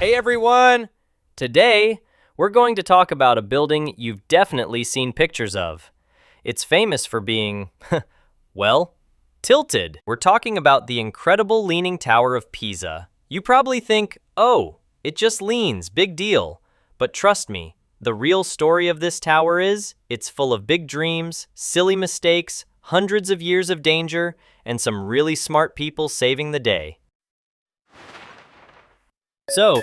Hey everyone! Today, we're going to talk about a building you've definitely seen pictures of. It's famous for being, well, tilted. We're talking about the incredible Leaning Tower of Pisa. You probably think, oh, it just leans, big deal. But trust me, the real story of this tower is, it's full of big dreams, silly mistakes, hundreds of years of danger, and some really smart people saving the day. So,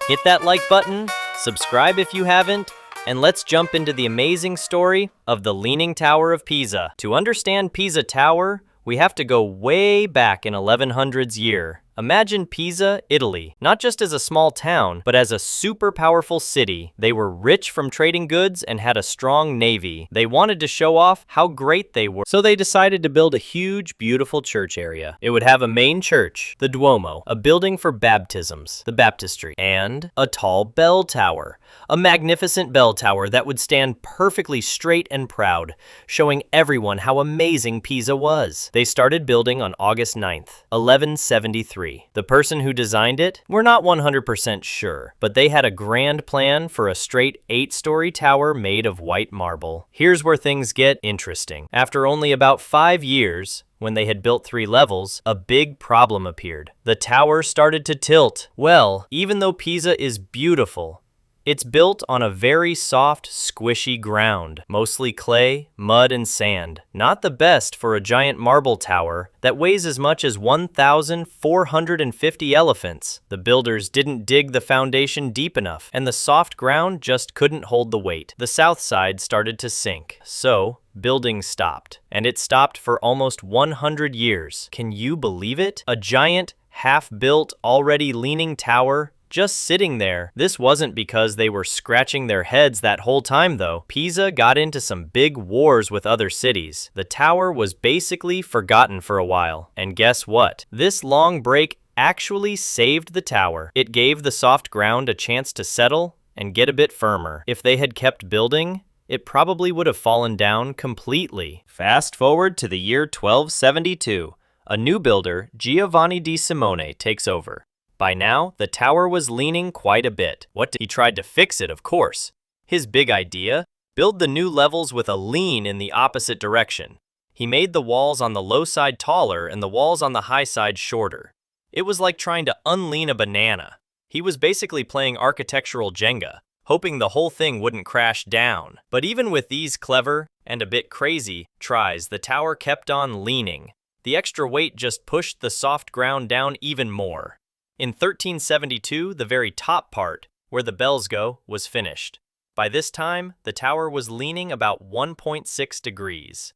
hit that like button, subscribe if you haven't, and let's jump into the amazing story of the Leaning Tower of Pisa. To understand Pisa Tower, we have to go way back in 1100s year. Imagine Pisa, Italy, not just as a small town, but as a super powerful city. They were rich from trading goods and had a strong navy. They wanted to show off how great they were, so they decided to build a huge, beautiful church area. It would have a main church, the Duomo, a building for baptisms, the baptistry, and a tall bell tower, a magnificent bell tower that would stand perfectly straight and proud, showing everyone how amazing Pisa was. They started building on August 9th, 1173. The person who designed it, we're not 100% sure, but they had a grand plan for a straight 8-story tower made of white marble. Here's where things get interesting. After only about 5 years, when they had built 3 levels, a big problem appeared. The tower started to tilt. Well, even though Pisa is beautiful, it's built on a very soft, squishy ground, mostly clay, mud, and sand. Not the best for a giant marble tower that weighs as much as 1,450 elephants. The builders didn't dig the foundation deep enough, and the soft ground just couldn't hold the weight. The south side started to sink, so building stopped. And it stopped for almost 100 years. Can you believe it? A giant, half-built, already leaning tower just sitting there. This wasn't because they were scratching their heads that whole time though. Pisa got into some big wars with other cities. The tower was basically forgotten for a while. And guess what? This long break actually saved the tower. It gave the soft ground a chance to settle and get a bit firmer. If they had kept building, it probably would have fallen down completely. Fast forward to the year 1272. A new builder, Giovanni di Simone, takes over. By now, the tower was leaning quite a bit. He tried to fix it, of course. His big idea? Build the new levels with a lean in the opposite direction. He made the walls on the low side taller and the walls on the high side shorter. It was like trying to unlean a banana. He was basically playing architectural Jenga, hoping the whole thing wouldn't crash down. But even with these clever and a bit crazy tries, the tower kept on leaning. The extra weight just pushed the soft ground down even more. In 1372, the very top part, where the bells go, was finished. By this time, the tower was leaning about 1.6 degrees.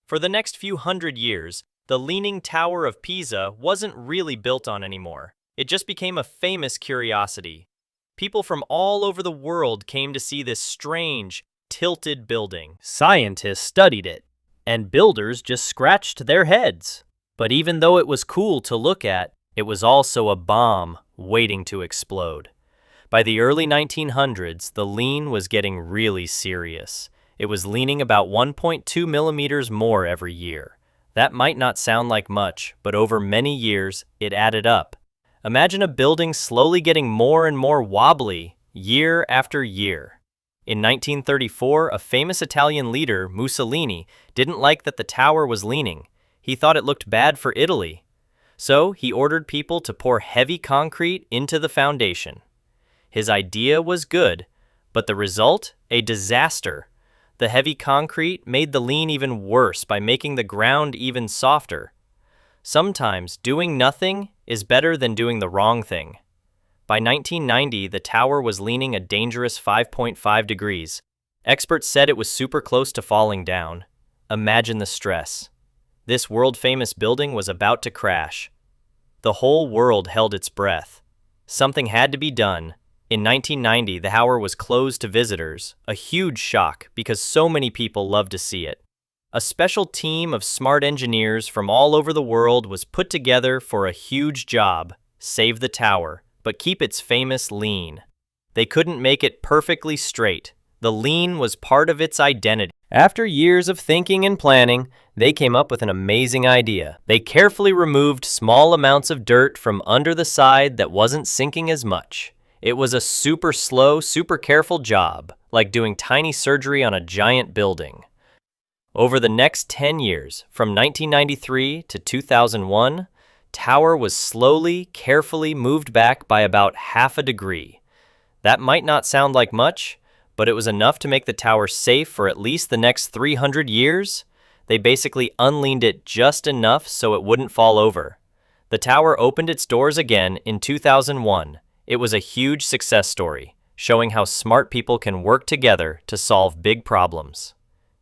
For the next few hundred years, the Leaning Tower of Pisa wasn't really built on anymore. It just became a famous curiosity. People from all over the world came to see this strange, tilted building. Scientists studied it, and builders just scratched their heads. But even though it was cool to look at, it was also a bomb waiting to explode. By the early 1900s, the lean was getting really serious. It was leaning about 1.2 millimeters more every year. That might not sound like much, but over many years, it added up. Imagine a building slowly getting more and more wobbly year after year. In 1934, a famous Italian leader, Mussolini, didn't like that the tower was leaning. He thought it looked bad for Italy. So he ordered people to pour heavy concrete into the foundation. His idea was good, but the result? A disaster. The heavy concrete made the lean even worse by making the ground even softer. Sometimes doing nothing is better than doing the wrong thing. By 1990, the tower was leaning a dangerous 5.5 degrees. Experts said it was super close to falling down. Imagine the stress. This world-famous building was about to crash. The whole world held its breath. Something had to be done. In 1990, the tower was closed to visitors, a huge shock because so many people loved to see it. A special team of smart engineers from all over the world was put together for a huge job: save the tower, but keep its famous lean. They couldn't make it perfectly straight. The lean was part of its identity. After years of thinking and planning, they came up with an amazing idea. They carefully removed small amounts of dirt from under the side that wasn't sinking as much. It was a super slow, super careful job, like doing tiny surgery on a giant building. Over the next 10 years, from 1993 to 2001, tower was slowly, carefully moved back by about half a degree. That might not sound like much, but it was enough to make the tower safe for at least the next 300 years. They basically unleaned it just enough so it wouldn't fall over. The tower opened its doors again in 2001. It was a huge success story, showing how smart people can work together to solve big problems.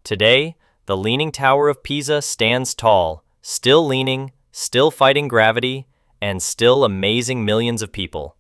Today, the Leaning Tower of Pisa stands tall, still leaning, still fighting gravity, and still amazing millions of people.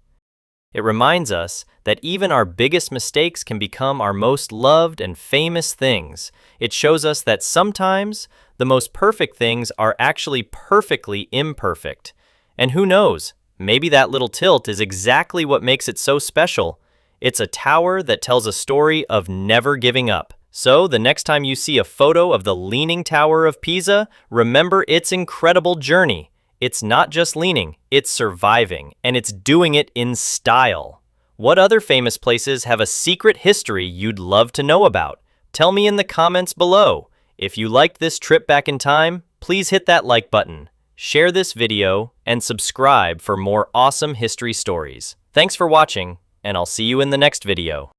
It reminds us that even our biggest mistakes can become our most loved and famous things. It shows us that sometimes the most perfect things are actually perfectly imperfect. And who knows, maybe that little tilt is exactly what makes it so special. It's a tower that tells a story of never giving up. So the next time you see a photo of the Leaning Tower of Pisa, remember its incredible journey. It's not just leaning, it's surviving, and it's doing it in style. What other famous places have a secret history you'd love to know about? Tell me in the comments below. If you liked this trip back in time, please hit that like button, share this video, and subscribe for more awesome history stories. Thanks for watching, and I'll see you in the next video.